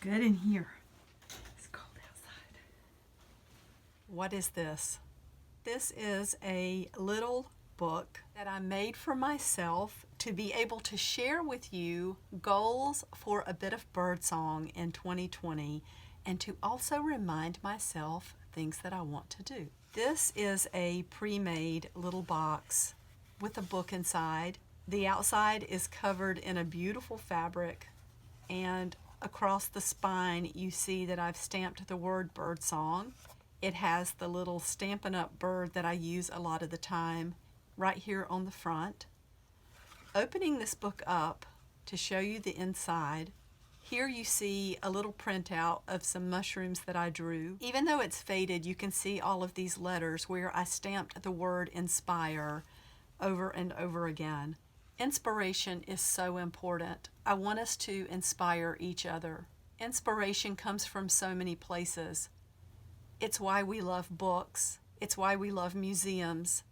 good in here. It's cold outside. What is this? This is a little book that I made for myself to be able to share with you goals for A Bit of Birdsong in 2020 and to also remind myself things that I want to do. This is a pre-made little box with a book inside. The outside is covered in a beautiful fabric, and across the spine you see that I've stamped the word birdsong. It has the little Stampin' Up! Bird that I use a lot of the time right here on the front. Opening this book up to show you the inside, here you see a little printout of some mushrooms that I drew. Even though it's faded, you can see all of these letters where I stamped the word inspire over and over again. Inspiration is so important. I want us to inspire each other. Inspiration comes from so many places. It's why we love books. It's why we love museums.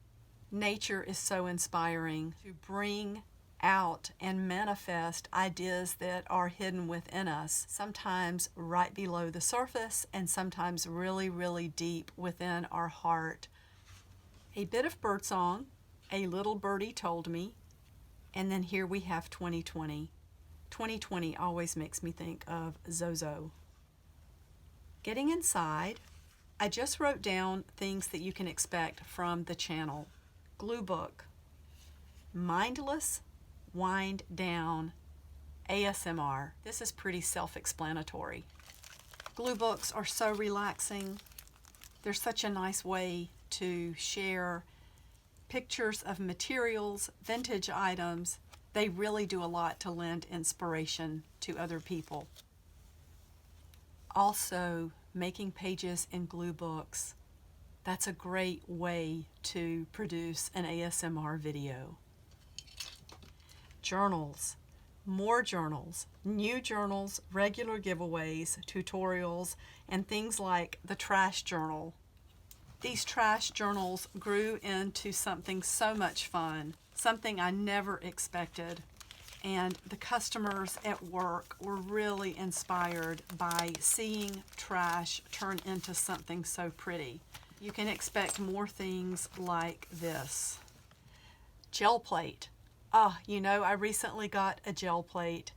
Nature is so inspiring to bring out and manifest ideas that are hidden within us, sometimes right below the surface and sometimes really, really deep within our heart. A Bit of Birdsong, A Little Birdie Told Me, and then here we have 2020. 2020 always makes me think of Zozo. Getting inside, I just wrote down things that you can expect from the channel. Glue book, mindless wind down ASMR. This is pretty self-explanatory. Glue books are so relaxing. They're such a nice way to share pictures of materials, vintage items. They really do a lot to lend inspiration to other people. Also, making pages in glue books. That's a great way to produce an ASMR video. Journals, more journals, new journals, regular giveaways, tutorials, and things like the trash journal. These trash journals grew into something so much fun, something I never expected. And the customers at work were really inspired by seeing trash turn into something so pretty. You can expect more things like this. Gel plate. I recently got a gel plate.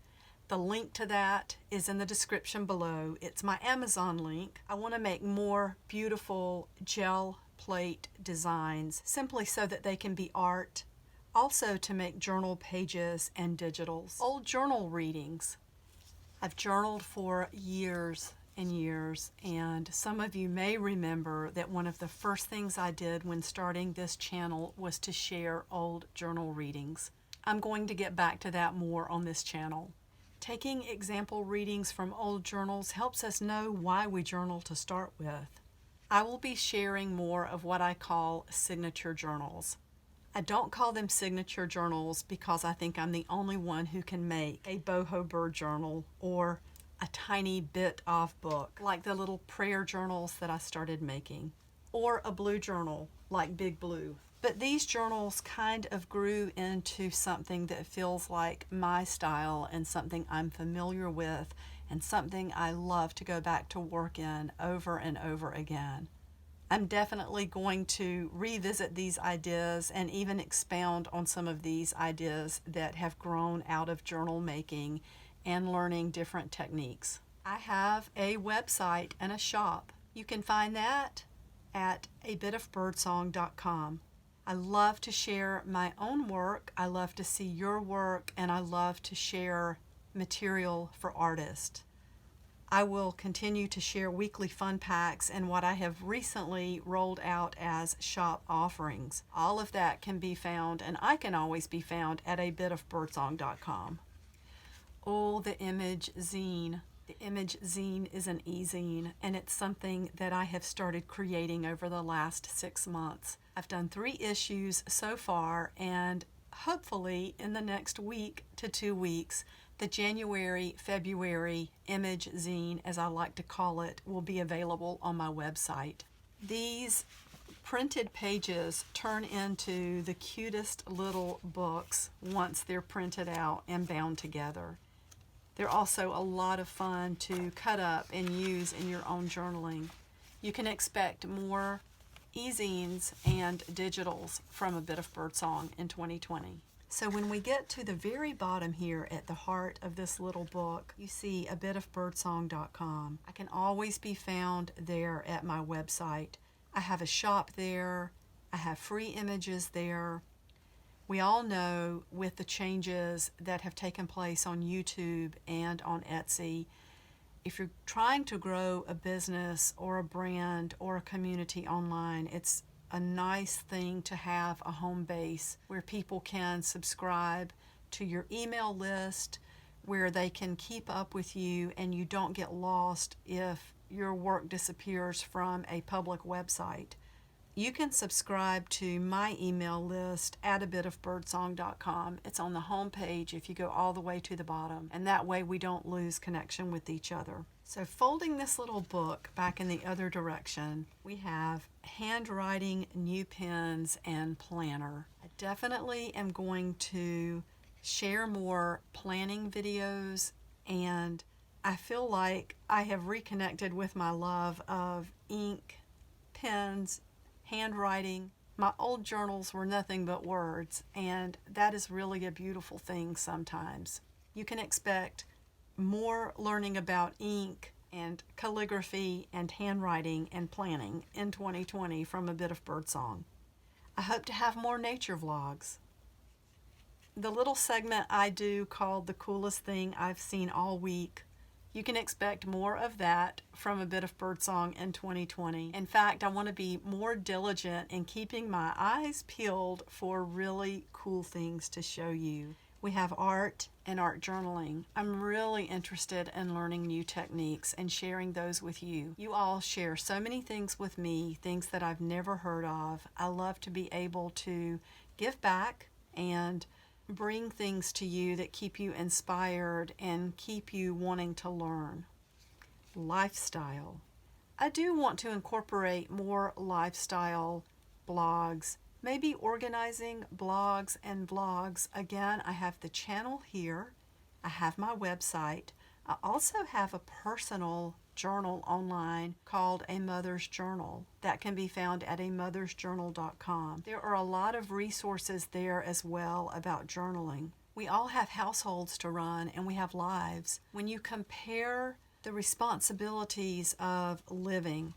The link to that is in the description below. It's my Amazon link. I want to make more beautiful gel plate designs simply so that they can be art. Also to make journal pages and digitals. Old journal readings. I've journaled for years and years, and some of you may remember that one of the first things I did when starting this channel was to share old journal readings. I'm going to get back to that more on this channel. Taking example readings from old journals helps us know why we journal to start with. I will be sharing more of what I call signature journals. I don't call them signature journals because I think I'm the only one who can make a boho bird journal or a tiny bit of book like the little prayer journals that I started making, or a blue journal like Big Blue. But these journals kind of grew into something that feels like my style and something I'm familiar with and something I love to go back to work in over and over again. I'm definitely going to revisit these ideas and even expound on some of these ideas that have grown out of journal making and learning different techniques. I have a website and a shop. You can find that at abitofbirdsong.com. I love to share my own work, I love to see your work, and I love to share material for artists. I will continue to share weekly fun packs and what I have recently rolled out as shop offerings. All of that can be found, and I can always be found at abitofbirdsong.com. Oh, the image zine. The image zine is an e-zine, and it's something that I have started creating over the last 6 months. I've done 3 issues so far, and hopefully in the next week to 2 weeks, the January-February image zine, as I like to call it, will be available on my website. These printed pages turn into the cutest little books once they're printed out and bound together. They're also a lot of fun to cut up and use in your own journaling. You can expect more e-zines and digitals from A Bit of Birdsong in 2020. So when we get to the very bottom here at the heart of this little book, you see abitofbirdsong.com. I can always be found there at my website. I have a shop there. I have free images there. We all know with the changes that have taken place on YouTube and on Etsy, if you're trying to grow a business or a brand or a community online, it's a nice thing to have a home base where people can subscribe to your email list, where they can keep up with you and you don't get lost if your work disappears from a public website. You can subscribe to my email list at abitofbirdsong.com. It's on the home page if you go all the way to the bottom, and that way we don't lose connection with each other. So folding this little book back in the other direction, we have handwriting, new pens, and planner. I definitely am going to share more planning videos, and I feel like I have reconnected with my love of ink, pens, handwriting. My old journals were nothing but words, and that is really a beautiful thing sometimes. You can expect more learning about ink and calligraphy and handwriting and planning in 2020 from A Bit of Birdsong. I hope to have more nature vlogs. The little segment I do called The Coolest Thing I've Seen All Week, you can expect more of that from A Bit of Birdsong in 2020. In fact, I want to be more diligent in keeping my eyes peeled for really cool things to show you. We have art and art journaling. I'm really interested in learning new techniques and sharing those with you. You all share so many things with me, things that I've never heard of. I love to be able to give back and bring things to you that keep you inspired and keep you wanting to learn. Lifestyle. I do want to incorporate more lifestyle blogs, maybe organizing blogs and vlogs. Again, I have the channel here. I have my website. I also have a personal journal online called A Mother's Journal that can be found at amothersjournal.com. There are a lot of resources there as well about journaling. We all have households to run and we have lives. When you compare the responsibilities of living,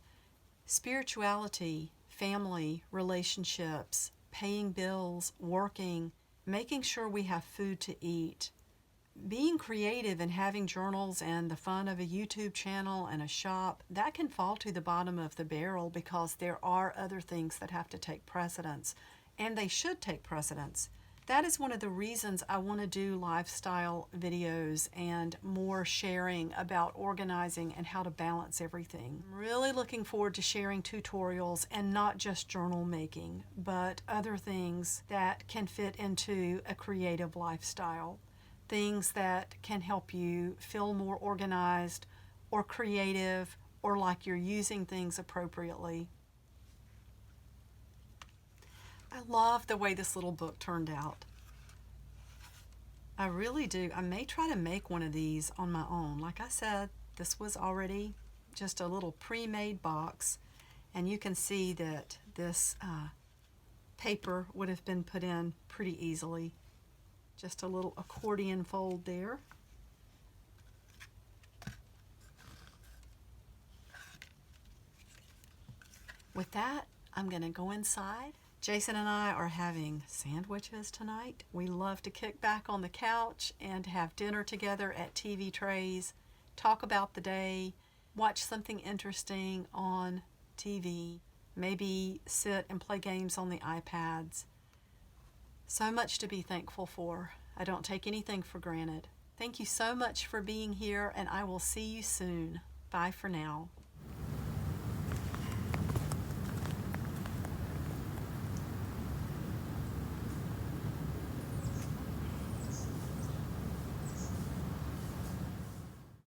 spirituality, family, relationships, paying bills, working, making sure we have food to eat, being creative and having journals and the fun of a YouTube channel and a shop, that can fall to the bottom of the barrel because there are other things that have to take precedence, and they should take precedence. That is one of the reasons I want to do lifestyle videos and more sharing about organizing and how to balance everything. I'm really looking forward to sharing tutorials and not just journal making, but other things that can fit into a creative lifestyle. Things that can help you feel more organized or creative or like you're using things appropriately. I love the way this little book turned out. I really do. I may try to make one of these on my own. Like I said, this was already just a little pre-made box, and you can see that this paper would have been put in pretty easily. Just a little accordion fold there. With that, I'm going to go inside. Jason and I are having sandwiches tonight. We love to kick back on the couch and have dinner together at TV trays, talk about the day, watch something interesting on TV, maybe sit and play games on the iPads. So much to be thankful for. I don't take anything for granted. Thank you so much for being here, and I will see you soon. Bye for now.